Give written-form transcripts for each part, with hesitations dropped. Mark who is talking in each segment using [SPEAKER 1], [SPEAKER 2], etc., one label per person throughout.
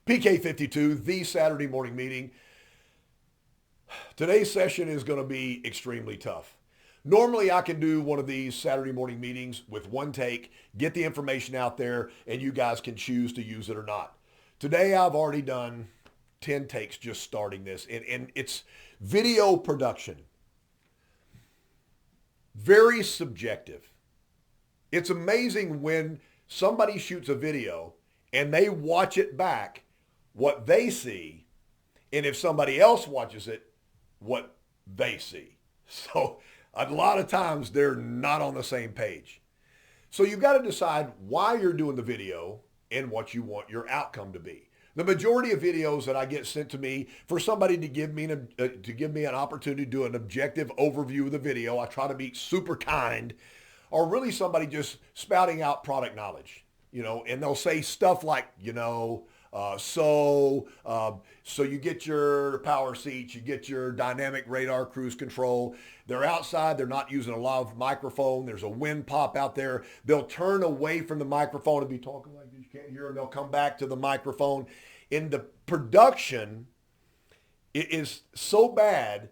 [SPEAKER 1] PK52, the Saturday morning meeting. Today's session is going to be extremely tough. Normally I can do one of these Saturday morning meetings with one take, get the information out there, and you guys can choose to use it or not. Today I've already done 10 takes just starting this, and it's video production. Very subjective. It's amazing when somebody shoots a video and they watch it back, what they see, and if somebody else watches it, what they see. So a lot of times they're not on the same page. So you've got to decide why you're doing the video and what you want your outcome to be. The majority of videos that I get sent to me for somebody to give me an opportunity to do an objective overview of the video, I try to be super kind, are really somebody just spouting out product knowledge, and they'll say stuff like, so you get your power seats, you get your dynamic radar cruise control. They're outside. They're not using a lot of microphone. There's a wind pop out there. They'll turn away from the microphone and be talking like this. You can't hear them. They'll come back to the microphone. In the production, it is so bad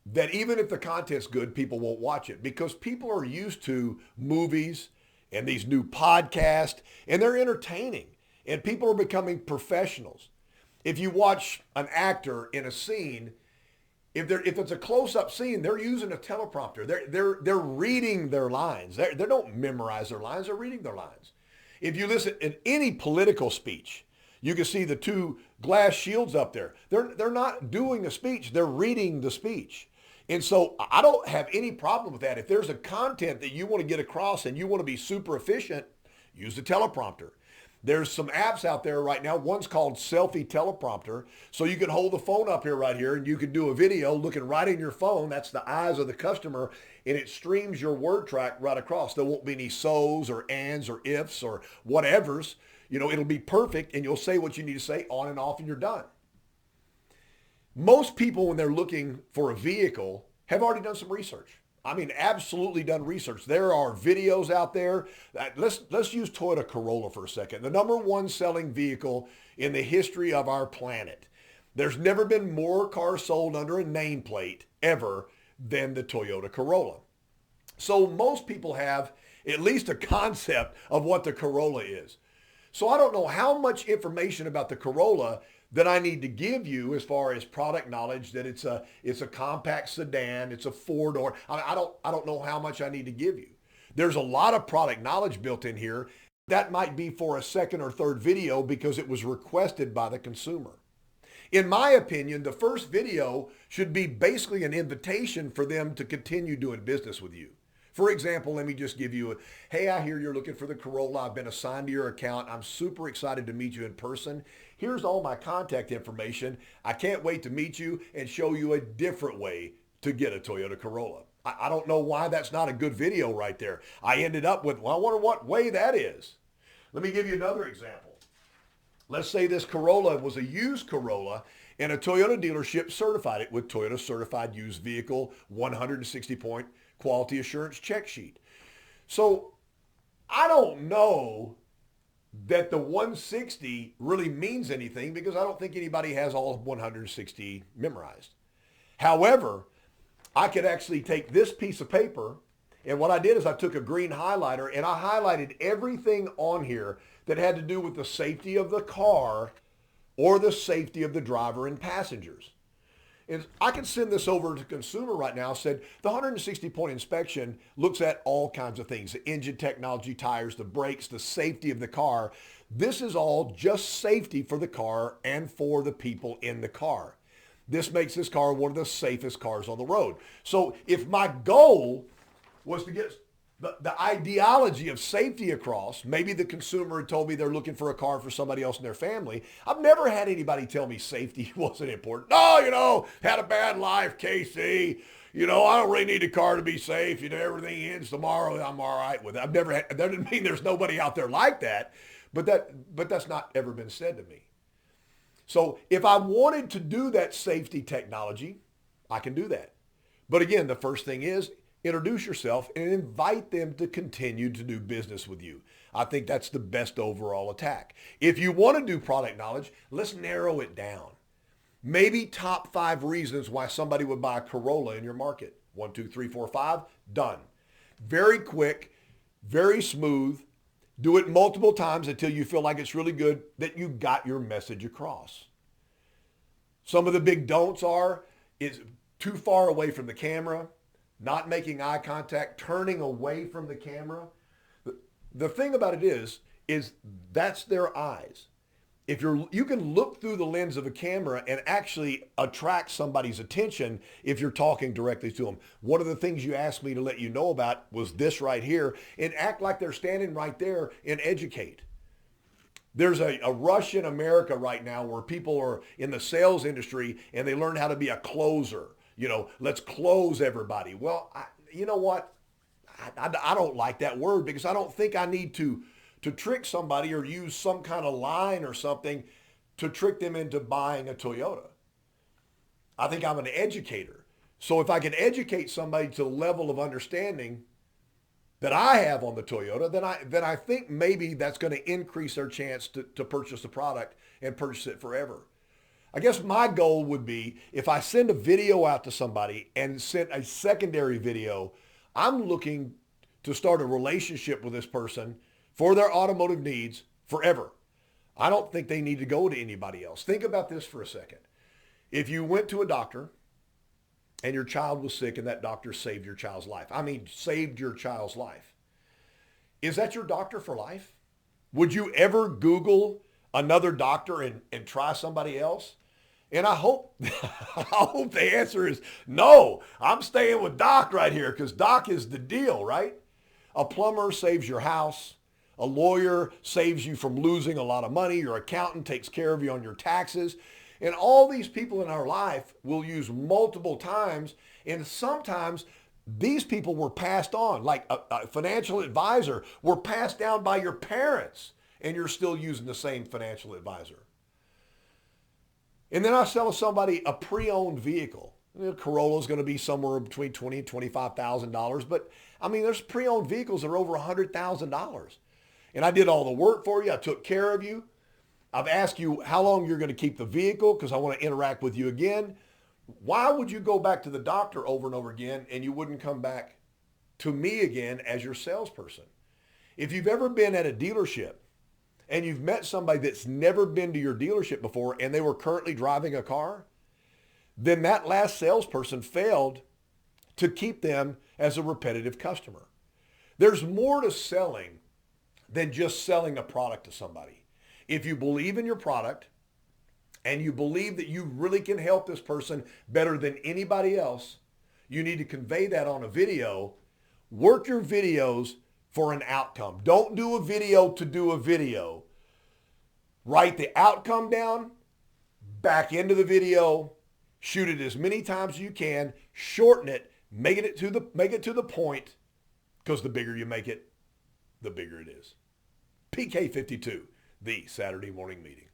[SPEAKER 1] that even if the content's good, people won't watch it because people are used to movies and these new podcasts, and they're entertaining. And people are becoming professionals. If you watch an actor in a scene, if it's a close-up scene, they're using a teleprompter. They're reading their lines. They don't memorize their lines. They're reading their lines. If you listen in any political speech, you can see the two glass shields up there. They're not doing a speech. They're reading the speech. And so I don't have any problem with that. If there's a content that you want to get across and you want to be super efficient, use the teleprompter. There's some apps out there right now. One's called Selfie Teleprompter. So you can hold the phone up here right here and you can do a video looking right in your phone. That's the eyes of the customer, and it streams your word track right across. There won't be any so's or ands or ifs or whatevers. It'll be perfect and you'll say what you need to say on and off and you're done. Most people, when they're looking for a vehicle, have already done some research. Absolutely done research. There are videos out there. Let's use Toyota Corolla for a second. The number one selling vehicle in the history of our planet. There's never been more cars sold under a nameplate ever than the Toyota Corolla. So most people have at least a concept of what the Corolla is. So I don't know how much information about the Corolla that I need to give you as far as product knowledge, that it's a compact sedan, it's a four-door. I don't know how much I need to give you. There's a lot of product knowledge built in here. That might be for a second or third video because it was requested by the consumer. In my opinion, the first video should be basically an invitation for them to continue doing business with you. For example, let me just give you hey, I hear you're looking for the Corolla. I've been assigned to your account. I'm super excited to meet you in person. Here's all my contact information. I can't wait to meet you and show you a different way to get a Toyota Corolla. I don't know why that's not a good video right there. I ended up with, I wonder what way that is. Let me give you another example. Let's say this Corolla was a used Corolla and a Toyota dealership certified it with Toyota Certified Used Vehicle 160-point quality assurance check sheet. So I don't know that the 160 really means anything because I don't think anybody has all 160 memorized. However, I could actually take this piece of paper, and what I did is I took a green highlighter and I highlighted everything on here that had to do with the safety of the car or the safety of the driver and passengers. And I can send this over to consumer right now. Said the 160-point inspection looks at all kinds of things: the engine technology, tires, the brakes, the safety of the car. This is all just safety for the car and for the people in the car. This makes this car one of the safest cars on the road. So if my goal was to get the ideology of safety across, maybe the consumer had told me they're looking for a car for somebody else in their family. I've never had anybody tell me safety wasn't important. No, had a bad life, Casey. I don't really need a car to be safe. Everything ends tomorrow. I'm all right with it. That doesn't mean there's nobody out there like that, but that's not ever been said to me. So if I wanted to do that safety technology, I can do that. But again, the first thing is introduce yourself, and invite them to continue to do business with you. I think that's the best overall attack. If you want to do product knowledge, let's narrow it down. Maybe top 5 reasons why somebody would buy a Corolla in your market. 1, 2, 3, 4, 5, done. Very quick, very smooth. Do it multiple times until you feel like it's really good, that you got your message across. Some of the big don'ts is too far away from the camera, not making eye contact, turning away from the camera. The thing about it is that's their eyes. If you can look through the lens of a camera and actually attract somebody's attention if you're talking directly to them. One of the things you asked me to let you know about was this right here, and act like they're standing right there and educate. There's a rush in America right now where people are in the sales industry and they learn how to be a closer. Let's close everybody. Well, you know what? I don't like that word, because I don't think I need to trick somebody or use some kind of line or something to trick them into buying a Toyota. I think I'm an educator. So if I can educate somebody to the level of understanding that I have on the Toyota, then I think maybe that's going to increase their chance to purchase the product and purchase it forever. I guess my goal would be, if I send a video out to somebody and send a secondary video, I'm looking to start a relationship with this person for their automotive needs forever. I don't think they need to go to anybody else. Think about this for a second. If you went to a doctor and your child was sick and that doctor saved your child's life, saved your child's life, is that your doctor for life? Would you ever Google another doctor and try somebody else? And I hope the answer is no. I'm staying with Doc right here, because Doc is the deal, right? A plumber saves your house. A lawyer saves you from losing a lot of money. Your accountant takes care of you on your taxes. And all these people in our life will use multiple times. And sometimes these people were passed on, like a financial advisor, were passed down by your parents, and you're still using the same financial advisor. And then I sell somebody a pre-owned vehicle. Corolla is going to be somewhere between $20,000 and $25,000. But there's pre-owned vehicles that are over $100,000. And I did all the work for you. I took care of you. I've asked you how long you're going to keep the vehicle, because I want to interact with you again. Why would you go back to the doctor over and over again and you wouldn't come back to me again as your salesperson? If you've ever been at a dealership and you've met somebody that's never been to your dealership before and they were currently driving a car, then that last salesperson failed to keep them as a repetitive customer. There's more to selling than just selling a product to somebody. If you believe in your product and you believe that you really can help this person better than anybody else, you need to convey that on a video. Work your videos for an outcome. Don't do a video to do a video. Write the outcome down, back into the video, shoot it as many times as you can, shorten it, make it to the point, because the bigger you make it, the bigger it is. PK52, the Saturday Morning Meeting.